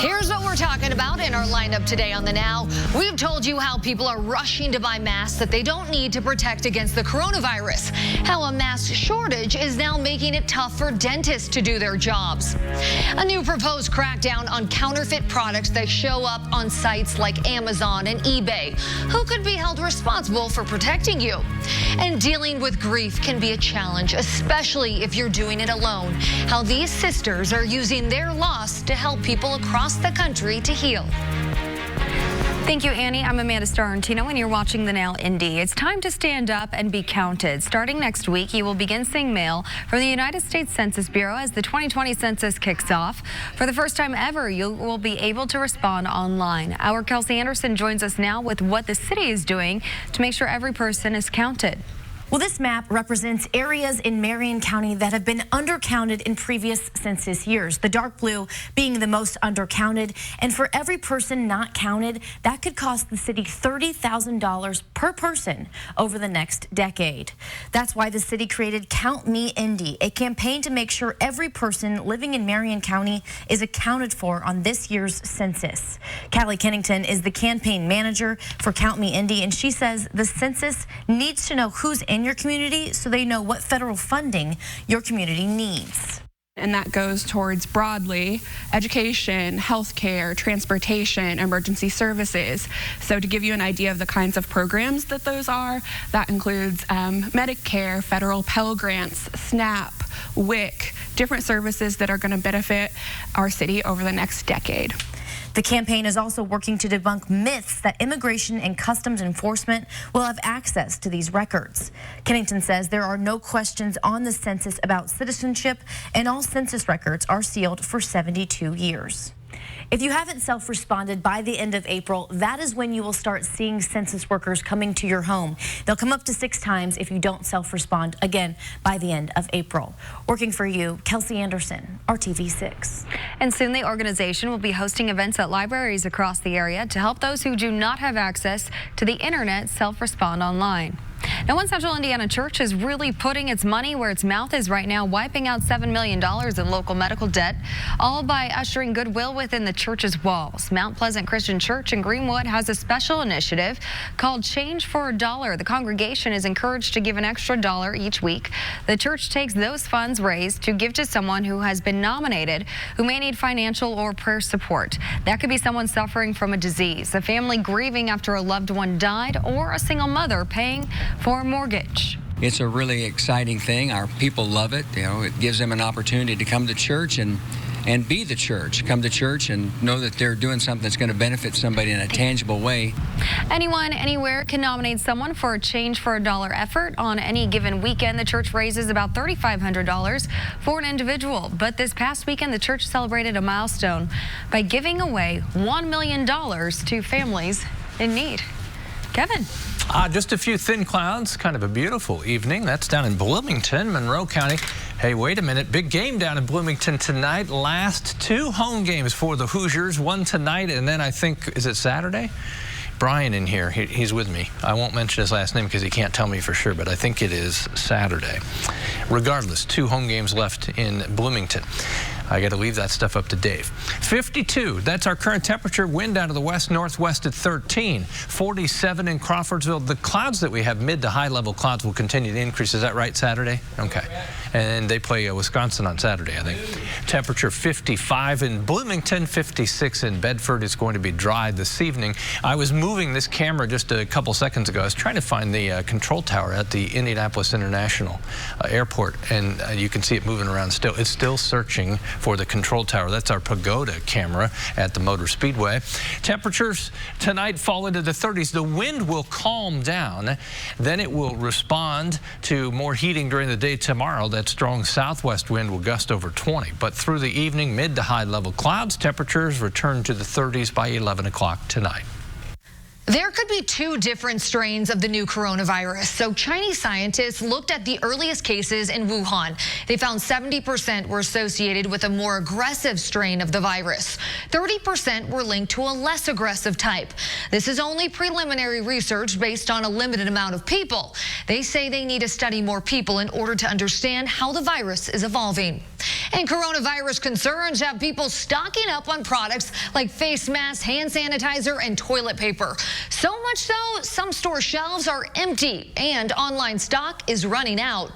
Here's what we're talking about in our lineup today on the Now. We've told you how people are rushing to buy masks that they don't need to protect against the coronavirus. How a mask shortage is now making it tough for dentists to do their jobs. A new proposed crackdown on counterfeit products that show up on sites like Amazon and eBay. Who could be held responsible for protecting you? And dealing with grief can be a challenge, especially if you're doing it alone. How these sisters are using their loss to help people across the country to heal. Thank you, Annie. I'm Amanda Starantino, and you're watching the Now Indy. It's time to stand up and be counted. Starting next week, you will begin seeing mail from the United States Census Bureau as the 2020 census kicks off. For the first time ever, you will be able to respond online. Our Kelsey Anderson joins us now with what the city is doing to make sure every person is counted. Well, this map represents areas in Marion County that have been undercounted in previous census years, the dark blue being the most undercounted. And for every person not counted, that could cost the city $30,000 per person over the next decade. That's why the city created Count Me Indy, a campaign to make sure every person living in Marion County is accounted for on this year's census. Callie Kennington is the campaign manager for Count Me Indy, and she says the census needs to know who's in your community so they know what federal funding your community needs. And that goes towards broadly education, healthcare, transportation, emergency services. So to give you an idea of the kinds of programs that those are, that includes Medicare, federal Pell Grants, SNAP, WIC, different services that are going to benefit our city over the next decade. The campaign is also working to debunk myths that immigration and customs enforcement will have access to these records. Kennington says there are no questions on the census about citizenship, and all census records are sealed for 72 years. If you haven't self-responded by the end of April, that is when you will start seeing census workers coming to your home. They'll come up to 6 times if you don't self-respond, again, by the end of April. Working for you, Kelsey Anderson, RTV6. And soon the organization will be hosting events at libraries across the area to help those who do not have access to the internet self-respond online. Now, one Central Indiana church is really putting its money where its mouth is right now, wiping out $7 million in local medical debt, all by ushering goodwill within the church's walls. Mount Pleasant Christian Church in Greenwood has a special initiative called Change for a Dollar. The congregation is encouraged to give an extra $1 each week. The church takes those funds raised to give to someone who has been nominated who may need financial or prayer support. That could be someone suffering from a disease, a family grieving after a loved one died, or a single mother paying for a mortgage. It's a really exciting thing. Our people love it. You know, it gives them an opportunity to come to church and be the church. Come to church and know that they're doing something that's going to benefit somebody in a tangible way. Anyone, anywhere can nominate someone for a Change for a Dollar effort. On any given weekend, the church raises about $3,500 for an individual. But this past weekend, the church celebrated a milestone by giving away $1 million to families in need. Kevin. Just a few thin clouds, kind of a beautiful evening. That's down in Bloomington, Monroe County. Hey, wait a minute. Big game down in Bloomington tonight. Last 2 home games for the Hoosiers. One tonight, and then I think, is it Saturday? Brian in here, he's with me. I won't mention his last name because he can't tell me for sure, but I think it is Saturday. Regardless, 2 home games left in Bloomington. I got to leave that stuff up to Dave. 52, that's our current temperature. Wind out of the west-northwest at 13. 47 in Crawfordsville. The clouds that we have, mid to high level clouds, will continue to increase. Is that right, Saturday? Okay. And they play Wisconsin on Saturday, I think. Temperature 55 in Bloomington, 56 in Bedford. It's going to be dry this evening. I was moving this camera just a couple seconds ago. I was trying to find the control tower at the Indianapolis International Airport, and you can see it moving around still. It's still searching for the control tower. That's our Pagoda camera at the Motor Speedway. Temperatures tonight fall into the 30s. The wind will calm down. Then it will respond to more heating during the day tomorrow. That strong southwest wind will gust over 20. But through the evening, mid to high level clouds, temperatures return to the 30s by 11 o'clock tonight. There could be 2 different strains of the new coronavirus. So Chinese scientists looked at the earliest cases in Wuhan. They found 70% were associated with a more aggressive strain of the virus. 30% were linked to a less aggressive type. This is only preliminary research based on a limited amount of people. They say they need to study more people in order to understand how the virus is evolving. And coronavirus concerns have people stocking up on products like face masks, hand sanitizer, and toilet paper. So much so, some store shelves are empty and online stock is running out.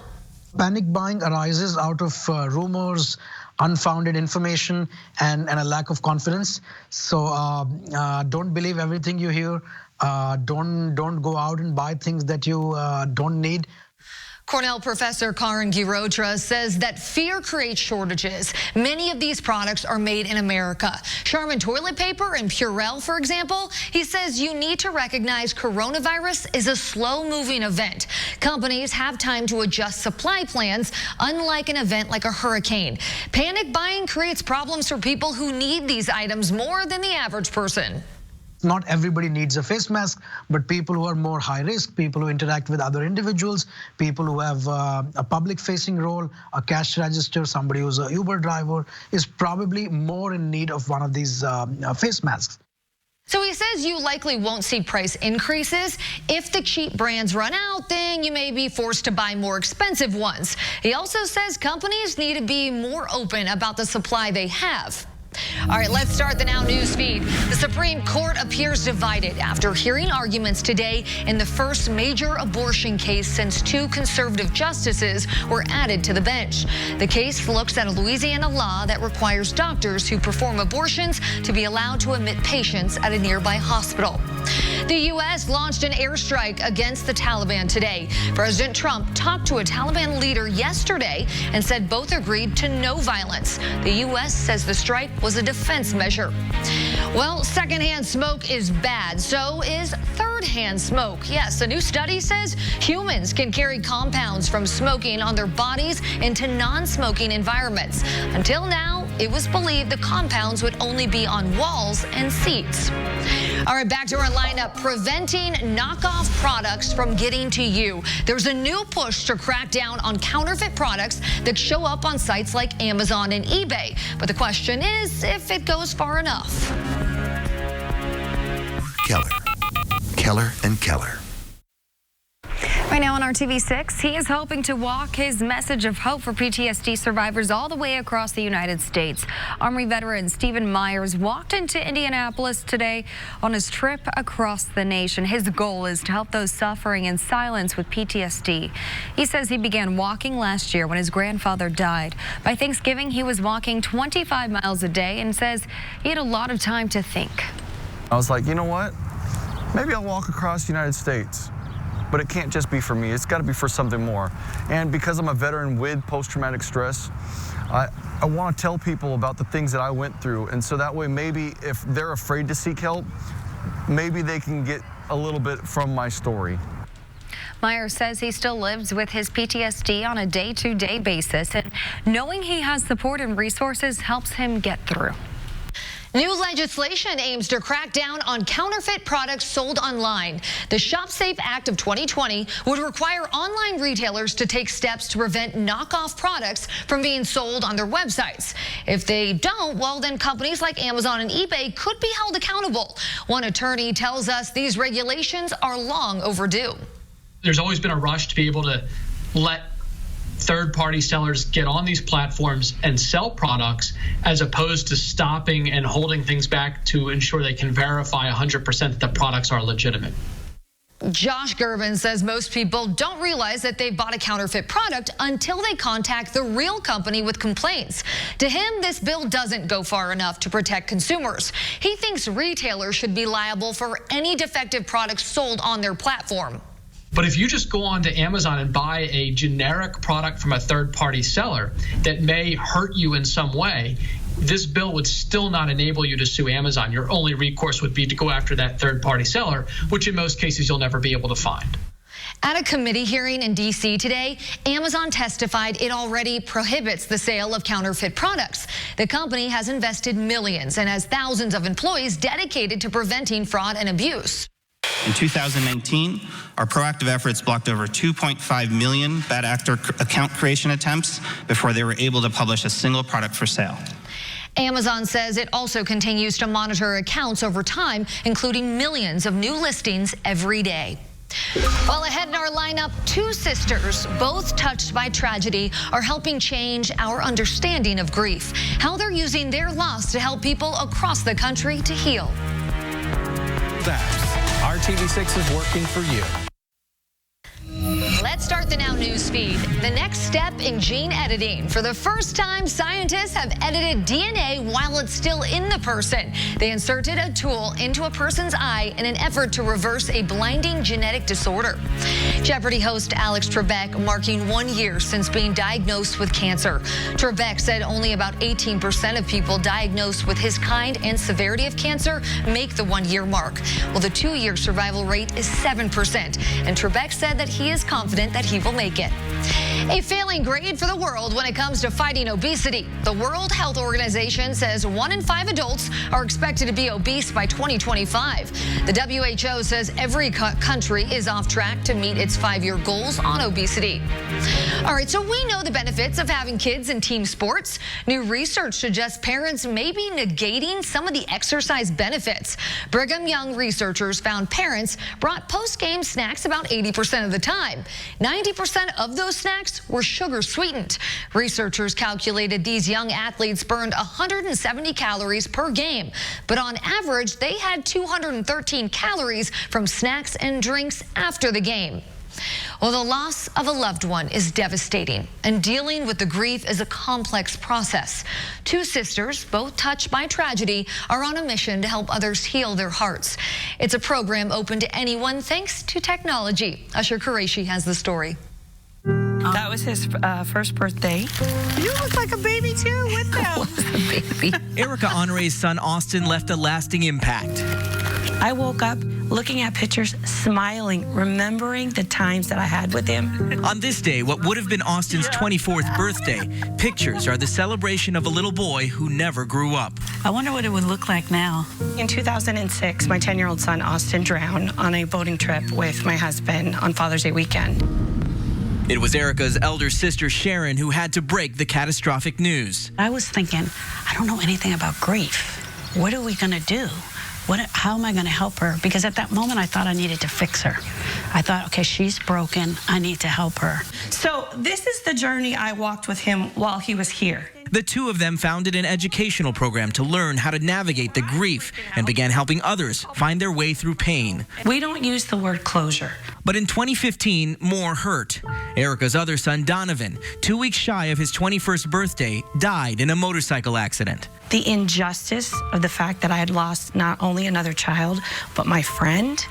Panic buying arises out of rumors, unfounded information, and a lack of confidence. So don't believe everything you hear. Don't go out and buy things that you don't need. Cornell professor Karan Girotra says that fear creates shortages. Many of these products are made in America. Charmin toilet paper and Purell, for example. He says you need to recognize coronavirus is a slow-moving event. Companies have time to adjust supply plans, unlike an event like a hurricane. Panic buying creates problems for people who need these items more than the average person. Not everybody needs a face mask, but people who are more high risk, people who interact with other individuals, people who have a public-facing role, a cash register, somebody who's an Uber driver, is probably more in need of one of these face masks. So he says you likely won't see price increases. If the cheap brands run out, then you may be forced to buy more expensive ones. He also says companies need to be more open about the supply they have. All right, let's start the Now News feed. The Supreme Court appears divided after hearing arguments today in the first major abortion case since 2 conservative justices were added to the bench. The case looks at a Louisiana law that requires doctors who perform abortions to be allowed to admit patients at a nearby hospital. The U.S. launched an airstrike against the Taliban today. President Trump talked to a Taliban leader yesterday and said both agreed to no violence. The U.S. says the strike was a defense measure. Well, secondhand smoke is bad. So is third-hand smoke. Yes, a new study says humans can carry compounds from smoking on their bodies into non-smoking environments. Until now, it was believed the compounds would only be on walls and seats. All right, back to our lineup. Preventing knockoff products from getting to you. There's a new push to crack down on counterfeit products that show up on sites like Amazon and eBay. But the question is if it goes far enough. Keller and Keller. Right now on our TV6, he is hoping to walk his message of hope for PTSD survivors all the way across the United States. Army veteran Stephen Myers walked into Indianapolis today on his trip across the nation. His goal is to help those suffering in silence with PTSD. He says he began walking last year when his grandfather died. By Thanksgiving, he was walking 25 miles a day and says he had a lot of time to think. I was like, you know what? Maybe I'll walk across the United States. But it can't just be for me. It's got to be for something more. And because I'm a veteran with post-traumatic stress, I want to tell people about the things that I went through. And so that way, maybe if they're afraid to seek help, maybe they can get a little bit from my story. Myers says he still lives with his PTSD on a day-to-day basis, and knowing he has support and resources helps him get through. New legislation aims to crack down on counterfeit products sold online. The ShopSafe Act of 2020 would require online retailers to take steps to prevent knockoff products from being sold on their websites. If they don't, well, then companies like Amazon and eBay could be held accountable. One attorney tells us these regulations are long overdue. There's always been a rush to be able to let third-party sellers get on these platforms and sell products, as opposed to stopping and holding things back to ensure they can verify 100% that the products are legitimate. Josh Gervin says most people don't realize that they bought a counterfeit product until they contact the real company with complaints. To him, this bill doesn't go far enough to protect consumers. He thinks retailers should be liable for any defective products sold on their platform. But if you just go on to Amazon and buy a generic product from a third-party seller that may hurt you in some way, this bill would still not enable you to sue Amazon. Your only recourse would be to go after that third-party seller, which in most cases you'll never be able to find. At a committee hearing in D.C. today, Amazon testified it already prohibits the sale of counterfeit products. The company has invested millions and has thousands of employees dedicated to preventing fraud and abuse. In 2019, our proactive efforts blocked over 2.5 million bad actor account creation attempts before they were able to publish a single product for sale. Amazon says it also continues to monitor accounts over time, including millions of new listings every day. Well, ahead in our lineup, two sisters, both touched by tragedy, are helping change our understanding of grief, how they're using their loss to help people across the country to heal. That's our TV6 is working for you. Let's start the Now News feed. The next step in gene editing. For the first time, scientists have edited DNA while it's still in the person. They inserted a tool into a person's eye in an effort to reverse a blinding genetic disorder. Jeopardy host Alex Trebek marking 1 year since being diagnosed with cancer. Trebek said only about 18% of people diagnosed with his kind and severity of cancer make the 1 year mark. Well, the 2 year survival rate is 7%. And Trebek said that he is confident that he will make it. A failing grade for the world when it comes to fighting obesity. The World Health Organization says 1 in 5 adults are expected to be obese by 2025. The WHO says every country is off track to meet its 5-year goals on obesity. All right, so we know the benefits of having kids in team sports. New research suggests parents may be negating some of the exercise benefits. Brigham Young researchers found parents brought post-game snacks about 80% of the time. 90% of those snacks were sugar sweetened. Researchers calculated these young athletes burned 170 calories per game, but on average, they had 213 calories from snacks and drinks after the game. Well, the loss of a loved one is devastating, and dealing with the grief is a complex process. Two sisters, both touched by tragedy, are on a mission to help others heal their hearts. It's a program open to anyone thanks to technology. Usher Qureshi has the story. That was his first birthday. You look like a baby too with them. Erica Honore's son Austin left a lasting impact. I woke up looking at pictures, smiling, remembering the times that I had with him. On this day, what would have been Austin's 24th birthday, pictures are the celebration of a little boy who never grew up. I wonder what it would look like now. In 2006, my 10-year-old son Austin drowned on a boating trip with my husband on Father's Day weekend. It was Erica's elder sister Sharon who had to break the catastrophic news. I was thinking, I don't know anything about grief. What are we going to do? How am I going to help her? Because at that moment, I thought I needed to fix her. I thought, okay, she's broken. I need to help her. So this is the journey I walked with him while he was here. The two of them founded an educational program to learn how to navigate the grief and began helping others find their way through pain. We don't use the word closure. But in 2015, more hurt. Erica's other son, Donovan, 2 weeks shy of his 21st birthday, died in a motorcycle accident. The injustice of the fact that I had lost not only another child, but my friend,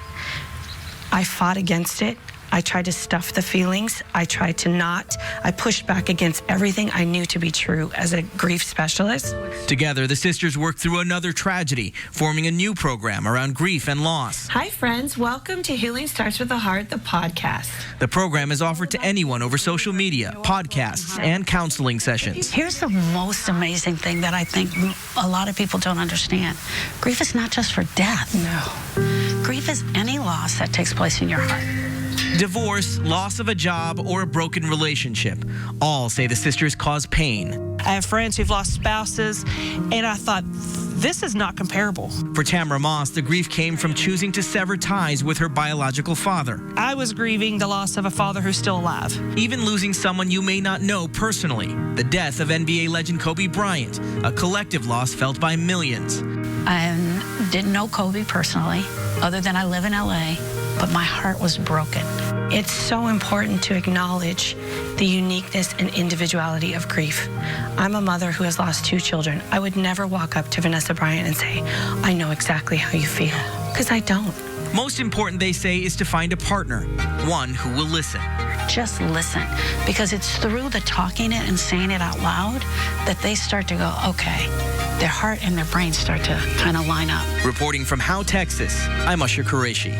I fought against it. I tried to stuff the feelings. I tried to not. I pushed back against everything I knew to be true as a grief specialist. Together, the sisters worked through another tragedy, forming a new program around grief and loss. Hi, friends. Welcome to Healing Starts with the Heart, the podcast. The program is offered to anyone over social media, podcasts, and counseling sessions. Here's the most amazing thing that I think a lot of people don't understand. Grief is not just for death. No. Grief is any loss that takes place in your heart. Divorce, loss of a job, or a broken relationship. All say the sisters cause pain. I have friends who've lost spouses, and I thought, this is not comparable. For Tamara Moss, the grief came from choosing to sever ties with her biological father. I was grieving the loss of a father who's still alive. Even losing someone you may not know personally. The death of NBA legend Kobe Bryant, a collective loss felt by millions. I didn't know Kobe personally, other than I live in LA, but my heart was broken. It's so important to acknowledge the uniqueness and individuality of grief. I'm a mother who has lost 2 children. I would never walk up to Vanessa Bryant and say, I know exactly how you feel, because I don't. Most important, they say, is to find a partner, one who will listen. Just listen, because it's through the talking it and saying it out loud that they start to go, okay, their heart and their brain start to kind of line up. Reporting from Howe, Texas, I'm Usher Qureshi.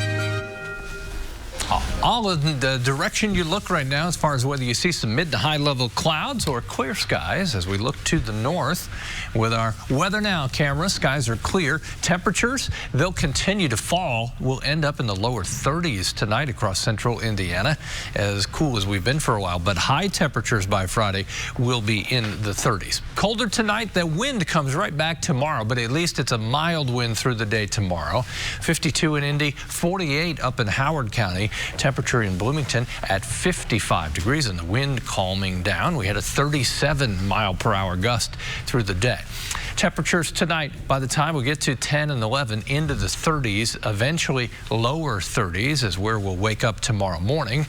Oh. All in the direction you look right now as far as whether you see some mid to high level clouds or clear skies as we look to the north with our Weather Now camera. Skies are clear. Temperatures, they'll continue to fall. We'll end up in the lower 30s tonight across central Indiana, as cool as we've been for a while, but high temperatures by Friday will be in the 30s. Colder tonight. The wind comes right back tomorrow, but at least it's a mild wind through the day tomorrow. 52 in Indy, 48 up in Howard County. Temperature in Bloomington at 55 degrees and the wind calming down. We had a 37-mile-per-hour gust through the day. Temperatures tonight, by the time we get to 10 and 11, into the 30s, eventually lower 30s is where we'll wake up tomorrow morning.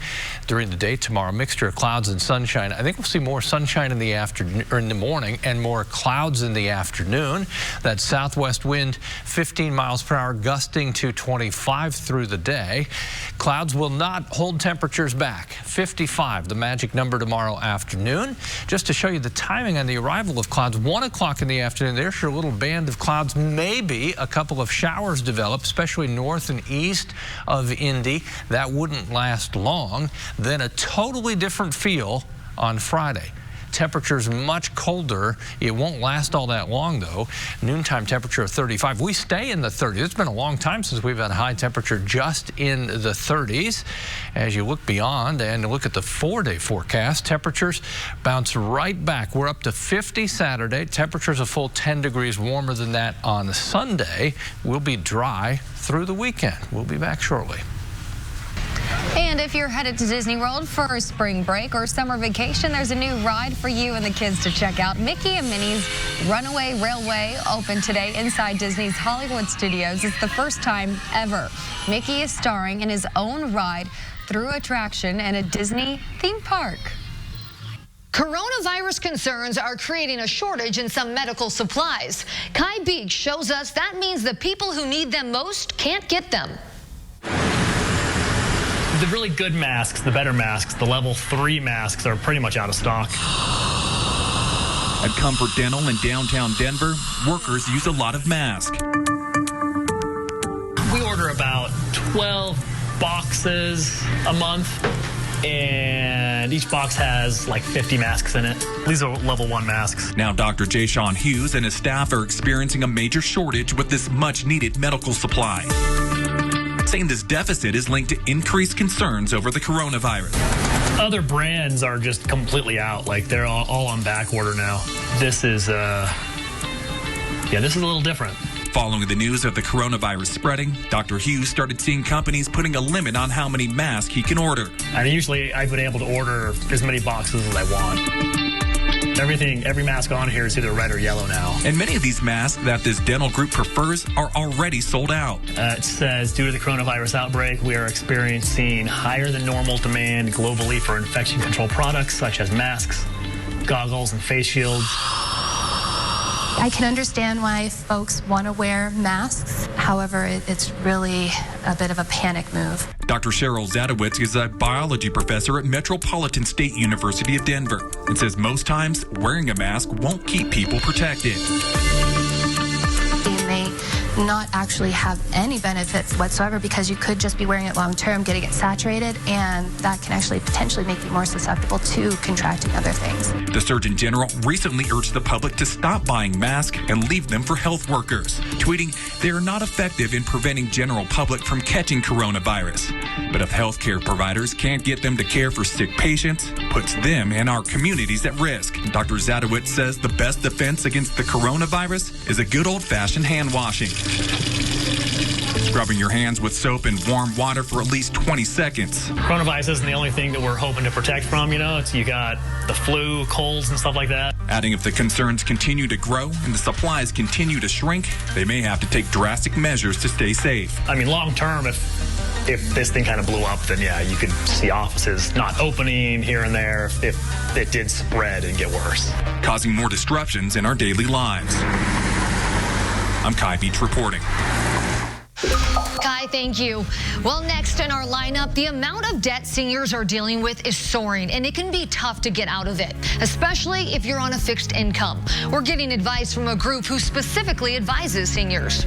During the day tomorrow, mixture of clouds and sunshine. I think we'll see more sunshine in the afternoon or in the morning and more clouds in the afternoon. That southwest wind, 15 miles per hour, gusting to 25 through the day. Clouds will not hold temperatures back. 55, the magic number tomorrow afternoon. Just to show you the timing on the arrival of clouds, 1 o'clock in the afternoon, there's your little band of clouds. Maybe a couple of showers develop, especially north and east of Indy. That wouldn't last long. Then a totally different feel on Friday. Temperatures much colder. It won't last all that long, though. Noontime temperature of 35. We stay in the 30s. It's been a long time since we've had a high temperature just in the 30s. As you look beyond and look at the 4-day forecast, temperatures bounce right back. We're up to 50 Saturday. Temperatures a full 10 degrees warmer than that on Sunday. We'll be dry through the weekend. We'll be back shortly. And if you're headed to Disney World for a spring break or summer vacation, there's a new ride for you and the kids to check out. Mickey and Minnie's Runaway Railway opened today inside Disney's Hollywood Studios. It's the first time ever. Mickey is starring in his own ride through attraction in a Disney theme park. Coronavirus concerns are creating a shortage in some medical supplies. Kai Beek shows us that means the people who need them most can't get them. The really good masks, the better masks, the level 3 masks are pretty much out of stock. At Comfort Dental in downtown Denver, workers use a lot of masks. We order about 12 boxes a month, and each box has like 50 masks in it. These are level 1 masks. Now Dr. Jay Sean Hughes and his staff are experiencing a major shortage with this much-needed medical supply, saying this deficit is linked to increased concerns over the coronavirus. Other brands are just completely out. Like they're all on back order now. This is this is a little different. Following the news of the coronavirus spreading, Dr. Hughes started seeing companies putting a limit on how many masks he can order. And usually I've been able to order as many boxes as I want. Every mask on here is either red or yellow now. And many of these masks that this dental group prefers are already sold out. It says, due to the coronavirus outbreak, we are experiencing higher than normal demand globally for infection control products such as masks, goggles, and face shields. I can understand why folks want to wear masks. However, it's really a bit of a panic move. Dr. Cheryl Zadowitz is a biology professor at Metropolitan State University of Denver and says most times wearing a mask won't keep people protected. They may not actually have any benefits whatsoever because you could just be wearing it long term, getting it saturated, and that can actually potentially make you more susceptible to contracting other things. The Surgeon General recently urged the public to stop buying masks and leave them for health workers, tweeting they are not effective in preventing general public from catching coronavirus. But if healthcare providers can't get them to care for sick patients, puts them and our communities at risk. Dr. Zadowitz says the best defense against the coronavirus is a good old-fashioned hand washing. Scrubbing your hands with soap and warm water for at least 20 seconds. Coronavirus isn't the only thing that we're hoping to protect from, you got the flu, colds, and stuff like that. Adding if the concerns continue to grow and the supplies continue to shrink, they may have to take drastic measures to stay safe. I mean, long term, if this thing kind of blew up, then yeah, you could see offices not opening here and there if it did spread and get worse. Causing more disruptions in our daily lives. I'm Kai Beach reporting. Kai, thank you. Well, next in our lineup, the amount of debt seniors are dealing with is soaring, and it can be tough to get out of it, especially if you're on a fixed income. We're getting advice from a group who specifically advises seniors.